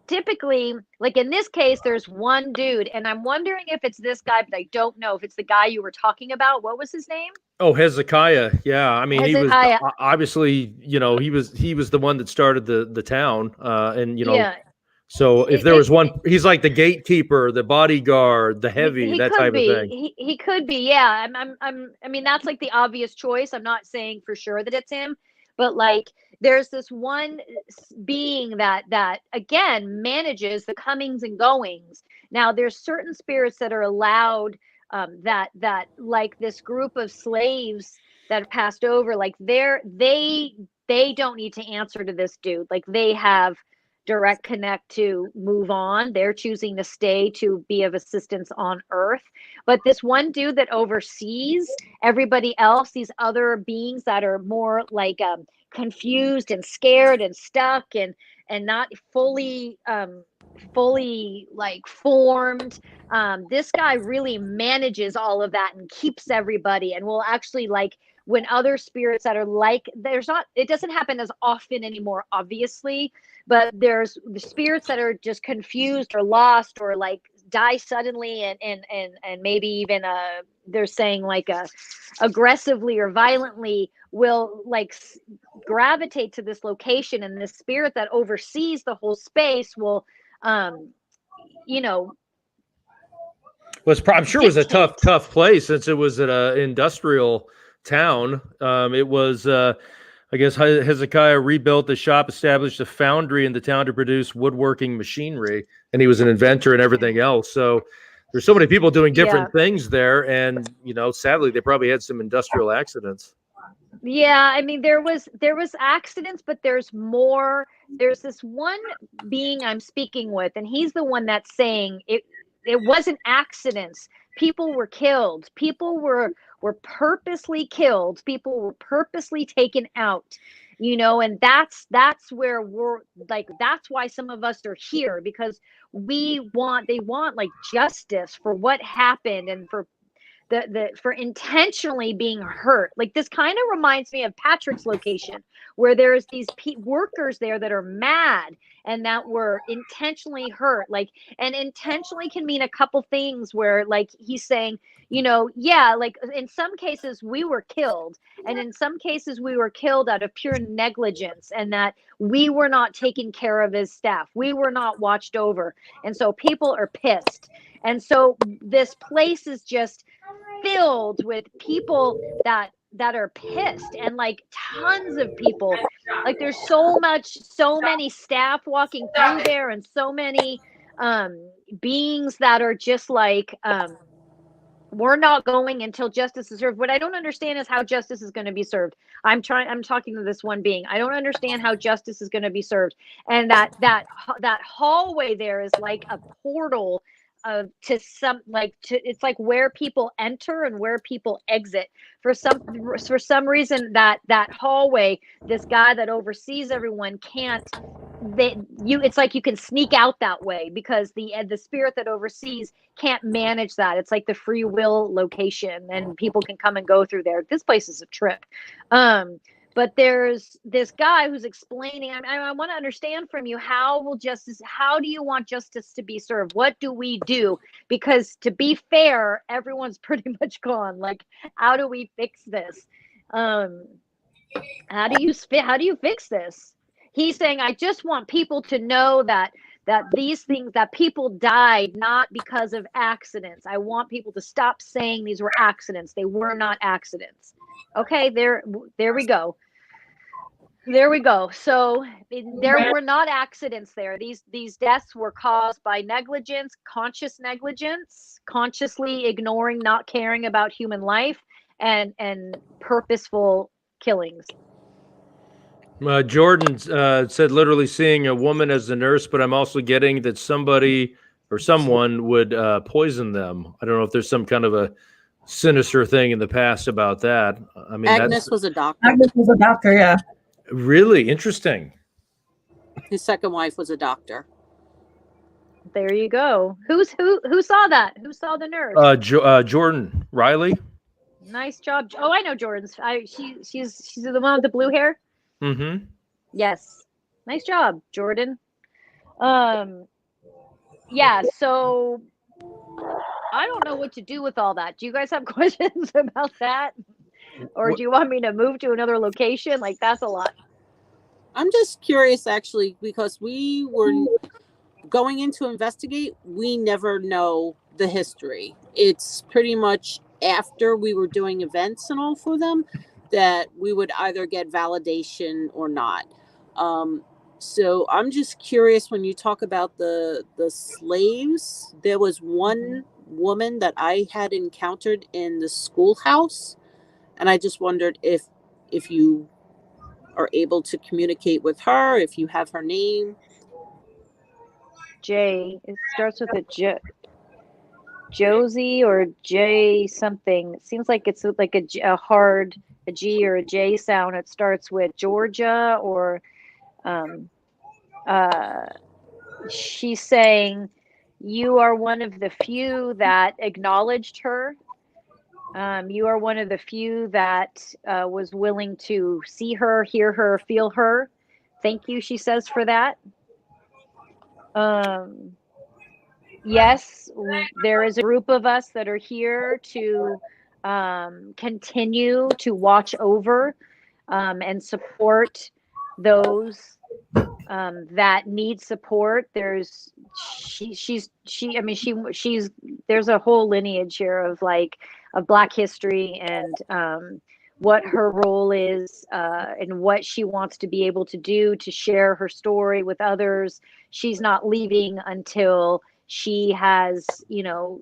typically, like in this case, there's one dude, and I'm wondering if it's this guy, but I don't know if it's the guy you were talking about. What was his name? Oh, Hezekiah. Yeah, I mean, Hezekiah. He was obviously, you know, he was the one that started the town, and you know, yeah. So if there was one, he's like the gatekeeper, the bodyguard, the heavy, that type of thing. He could be, yeah. I mean, that's like the obvious choice. I'm not saying for sure that it's him, but like there's this one being that again manages the comings and goings. Now there's certain spirits that are allowed, that like this group of slaves that have passed over, like they don't need to answer to this dude. Like they have direct connect to move on. They're choosing to stay to be of assistance on Earth. But this one dude that oversees everybody else, these other beings that are more like confused and scared and stuck and not fully like formed. This guy really manages all of that and keeps everybody, and will actually, like, when other spirits that are like, it doesn't happen as often anymore, obviously, but there's the spirits that are just confused or lost or like die suddenly and maybe even they're saying like aggressively or violently will like gravitate to this location, and this spirit that oversees the whole space will you know, I'm sure it was a tough place since it was an industrial town. It was I guess Hezekiah rebuilt the shop, established a foundry in the town to produce woodworking machinery, and he was an inventor and everything else. So there's so many people doing different things there, and you know, sadly, they probably had some industrial accidents. Yeah, I mean, there was accidents, but there's more. There's this one being I'm speaking with, and he's the one that's saying it wasn't accidents. People were killed. People were purposely killed. People were purposely taken out, you know, and that's where we're like, that's why some of us are here, because they want like justice for what happened and for for intentionally being hurt. Like this kind of reminds me of Patrick's location, where there's these workers there that are mad and that were intentionally hurt. Like, and intentionally can mean a couple things, where like he's saying, you know, yeah, like in some cases we were killed, and in some cases we were killed out of pure negligence, and that we were not taken care of as staff. We were not watched over. And so people are pissed. And so this place is just filled with people that are pissed, and like tons of people. Like there's so many staff walking through there, and so many beings that are just like we're not going until justice is served. What I don't understand is how justice is going to be served. I'm talking to this one being. I don't understand how justice is going to be served. And that hallway there is like a portal it's like where people enter and where people exit. For some reason that hallway, this guy that oversees everyone it's like you can sneak out that way, because the spirit that oversees can't manage that. It's like the free will location, and people can come and go through there. This place is a trip. But there's this guy who's explaining, I want to understand from you, how do you want justice to be served? What do we do? Because to be fair, everyone's pretty much gone. Like, how do we fix this? How do you fix this? He's saying, I just want people to know that these things, that people died not because of accidents. I want people to stop saying these were accidents. They were not accidents. Okay, there we go. There we go. So there were not accidents there. These deaths were caused by negligence, consciously ignoring, not caring about human life, and purposeful killings. Jordan said literally seeing a woman as the nurse, but I'm also getting that somebody or someone would poison them. I don't know if there's some kind of a sinister thing in the past about that. I mean, Agnes was a doctor. Agnes was a doctor, yeah. Really interesting. His second wife was a doctor. There you go. Who saw that? Who saw the nurse? Jordan Riley. Nice job. Oh, I know Jordan's. She's the one with the blue hair. Mm-hmm. Yes. Nice job, Jordan. Yeah. So I don't know what to do with all that. Do you guys have questions about that? Or do you want me to move to another location? Like, that's a lot. I'm just curious, actually, because we were going in to investigate. We never know the history. It's pretty much after we were doing events and all for them that we would either get validation or not. So I'm just curious, when you talk about the slaves, there was one woman that I had encountered in the schoolhouse. And I just wondered if you are able to communicate with her, if you have her name. J. It starts with a J. Josie or J something. It seems like it's like a G or a J sound. It starts with Georgia or she's saying you are one of the few that acknowledged her. You are one of the few that was willing to see her, hear her, feel her. Thank you, she says, for that. yes, there is a group of us that are here to continue to watch over and support those that need support. There's she's there's a whole lineage here of Black history and what her role is and what she wants to be able to do to share her story with others. She's not leaving until she has,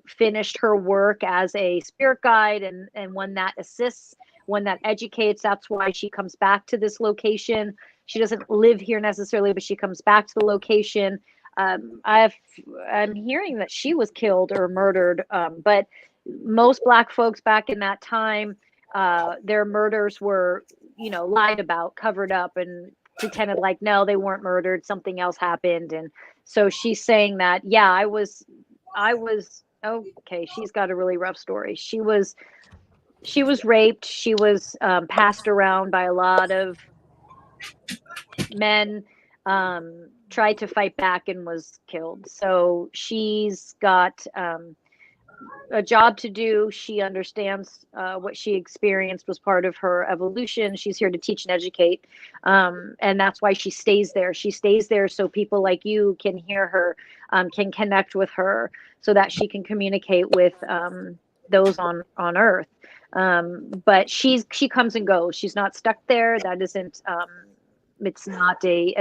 finished her work as a spirit guide and one that assists, one that educates. That's why she comes back to this location. She doesn't live here necessarily, but she comes back to the location. I'm hearing that she was killed or murdered, but most Black folks back in that time, their murders were, lied about, covered up, and pretended like, no, they weren't murdered. Something else happened. And so she's saying that, yeah, I was, okay. She's got a really rough story. She was raped. She was passed around by a lot of men, tried to fight back and was killed. So she's got a job to do. She understands what she experienced was part of her evolution. She's here to teach and educate. And that's why she stays there. She stays there so people like you can hear her, can connect with her, so that she can communicate with those on Earth. But she comes and goes. She's not stuck there. That isn't, it's not a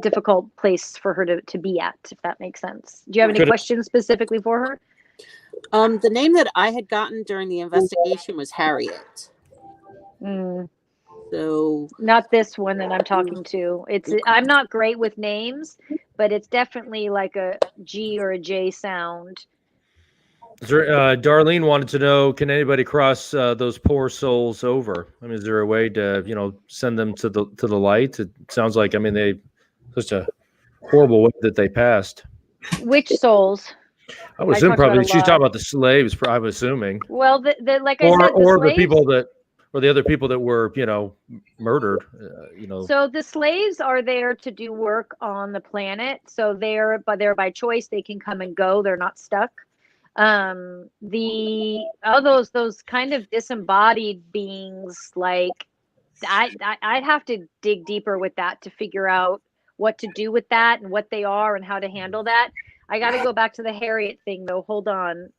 difficult place for her to be at, if that makes sense. Do you have any questions specifically for her? The name that I had gotten during the investigation was Harriet. So not this one that I'm talking to. I'm not great with names, but it's definitely like a G or a J sound. Darlene wanted to know, can anybody cross those poor souls over? I mean, is there a way to, send them to the light? It sounds like, they such a horrible way that they passed. Which souls? I would assume probably she's talking about the slaves. I'm assuming. Well, like I said, or the people that, or the other people that were, murdered. So the slaves are there to do work on the planet. So they're by choice. They can come and go. They're not stuck. Those kind of disembodied beings, like I'd have to dig deeper with that to figure out what to do with that and what they are and how to handle that. I got to go back to the Harriet thing though. Hold on.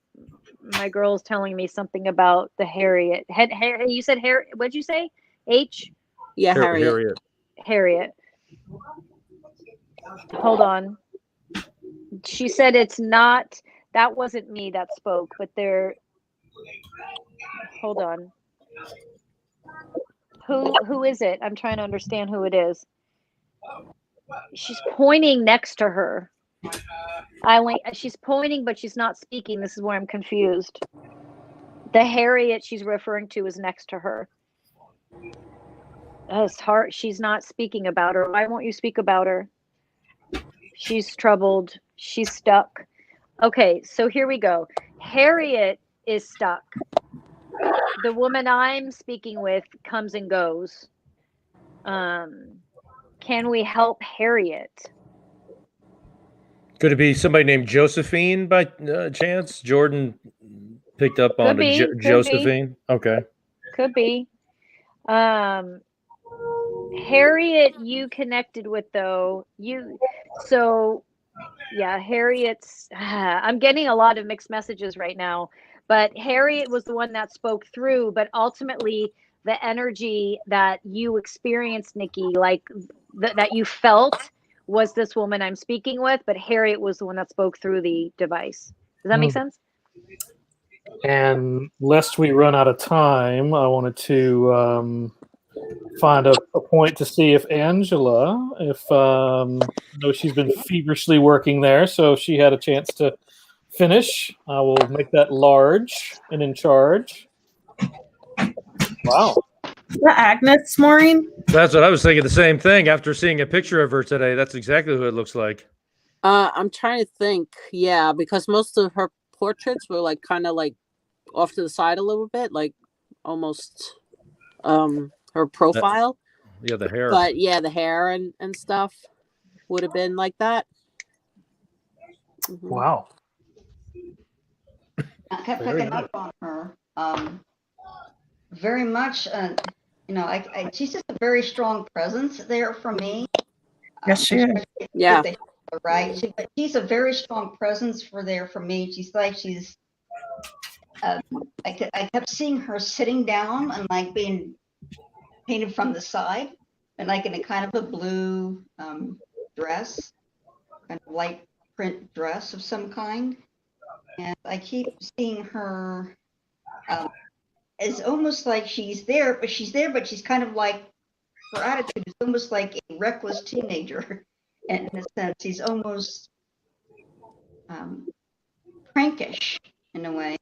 My girl's telling me something about the Harriet. You said Harriet. What'd you say? H? Yeah, Harriet. Harriet. Hold on. She said it's not. That wasn't me that spoke, but hold on. Who is it? I'm trying to understand who it is. She's pointing next to her. She's pointing, but she's not speaking. This is where I'm confused. The Harriet she's referring to is next to her. It's hard. She's not speaking about her. Why won't you speak about her? She's troubled. She's stuck. Okay, so here we go. Harriet is stuck. The woman I'm speaking with comes and goes. Can we help Harriet? Could it be somebody named Josephine by chance? Jordan picked up on Josephine. Okay. Could be. Harriet, you connected with though. Yeah, Harriet's. I'm getting a lot of mixed messages right now, but Harriet was the one that spoke through. But ultimately, the energy that you experienced, Nikki, like that you felt, was this woman I'm speaking with. But Harriet was the one that spoke through the device. Does that make sense? And lest we run out of time, I wanted to find a point to see if Angela, she's been feverishly working there, so if she had a chance to finish, I will make that large and in charge. Wow. Is that Agnes, Maureen? That's what I was thinking, the same thing after seeing a picture of her today. That's exactly who it looks like. I'm trying to think. Yeah, because most of her portraits were like kind of like off to the side a little bit, like almost her profile. The hair. But yeah, the hair and stuff would have been like that. Wow. I kept Very picking up on her. Very much, she's just a very strong presence there for me. Yes, she is. Yeah. Right. She's a very strong presence for me. I kept seeing her sitting down and like being painted from the side, and like in a kind of a blue dress, kind of light print dress of some kind. And I keep seeing her as almost like she's there, but she's kind of like, her attitude is almost like a reckless teenager. And in a sense, she's almost prankish in a way.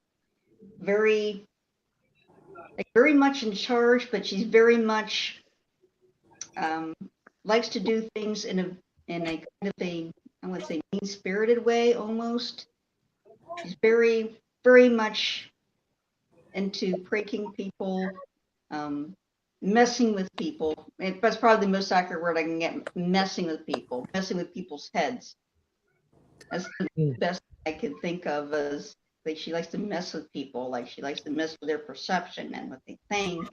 Very much in charge, but she's very much likes to do things in a kind of a, I would say, mean-spirited way almost. She's very, very much into pranking people, messing with people. That's probably the most accurate word I can get. Messing with people's heads. That's the best I could think of as, like, she likes to mess with people, like she likes to mess with their perception and what they think.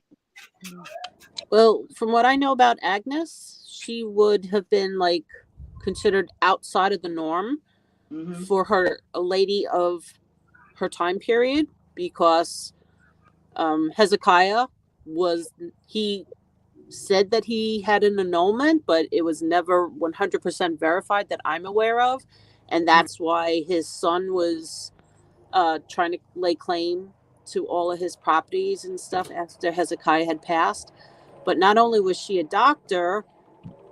Well, from what I know about Agnes, she would have been like considered outside of the norm for her, a lady of her time period, because Hezekiah he said that he had an annulment, but it was never 100% verified that I'm aware of. And that's why his son was trying to lay claim to all of his properties and stuff after Hezekiah had passed. But not only was she a doctor,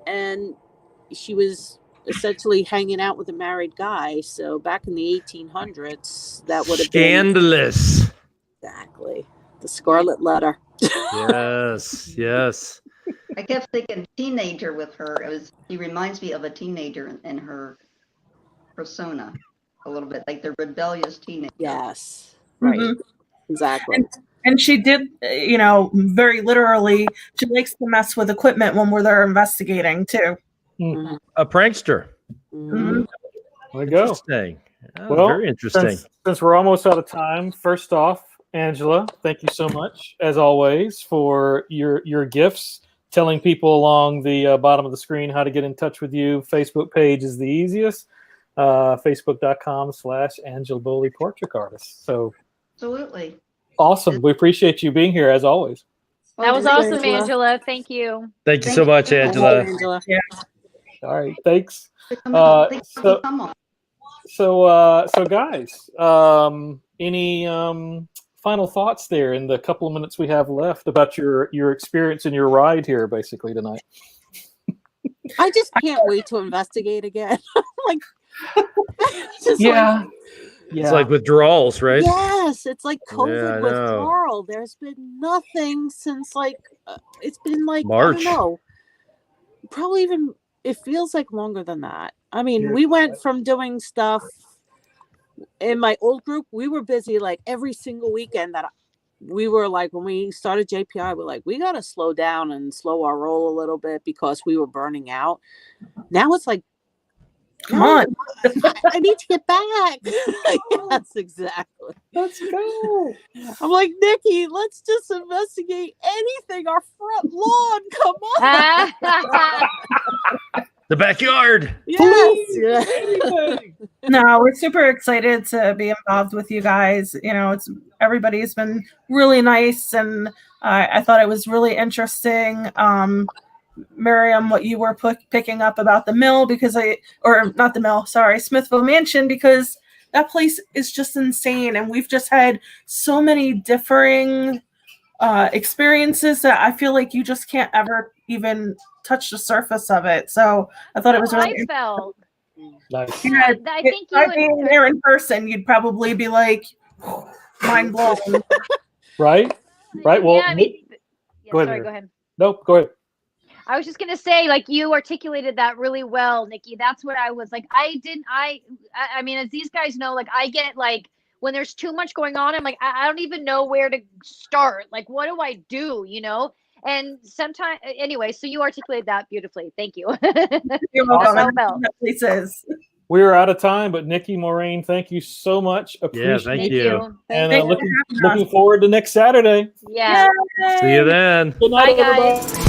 and she was essentially hanging out with a married guy. So back in the 1800s, that would have been scandalous. Exactly. The Scarlet Letter. Yes. I kept thinking teenager with her. She reminds me of a teenager in her persona a little bit, like the rebellious teenager. Yes. Right. Exactly. And she did, very literally, she likes to mess with equipment when we're there investigating too. A prankster. Mm-hmm. There we go. Interesting. Oh, Well, very interesting. Since we're almost out of time, first off, Angela, thank you so much, as always, for your gifts, telling people along the bottom of the screen how to get in touch with you. Facebook page is the easiest, facebook.com/Angela Bowley Portrait Artist. So, absolutely. Awesome. We appreciate you being here, as always. That was awesome, Angela. Thank you. Thank you so much, Angela. Yeah. All right. Thanks. So guys, any final thoughts there in the couple of minutes we have left about your experience and your ride here, basically, tonight? I just can't wait to investigate again. It's like withdrawals, right? Yes, it's like COVID with know. Carroll. There's been nothing since it's been like March. I don't know, probably even it feels like longer than that. I mean, we went from doing stuff in my old group. We were busy like every single weekend that we were like, when we started JPI, we're like, we got to slow down and slow our roll a little bit because we were burning out. Now it's like, come on, I need to get back. Yes, exactly. Let's go. I'm like, Nikki, let's just investigate anything. Our front lawn, come on. The backyard. Yes. No, we're super excited to be involved with you guys. Everybody's been really nice, and I thought it was really interesting. Maryam, what you were picking up about the mill, Smithville Mansion, because that place is just insane, and we've just had so many differing experiences that I feel like you just can't ever even touch the surface of it. So I thought it was really felt. Nice. Yeah, I think you being there in person, you'd probably be like mind blown. Right. Well, yeah, go ahead. Nope, go ahead. I was just gonna say, like, you articulated that really well, Nikki. That's what I was like. I mean, as these guys know, like, I get like when there's too much going on, I'm like, I don't even know where to start. Like, what do I do? And sometimes, anyway, so you articulated that beautifully. Thank you. You're welcome. Well. we're out of time, but Nikki, Maureen, thank you so much. Appreciate thank Thank you. you. And Thank you looking forward to next Saturday. Yeah. See you then. Good night, Bye, everybody. guys.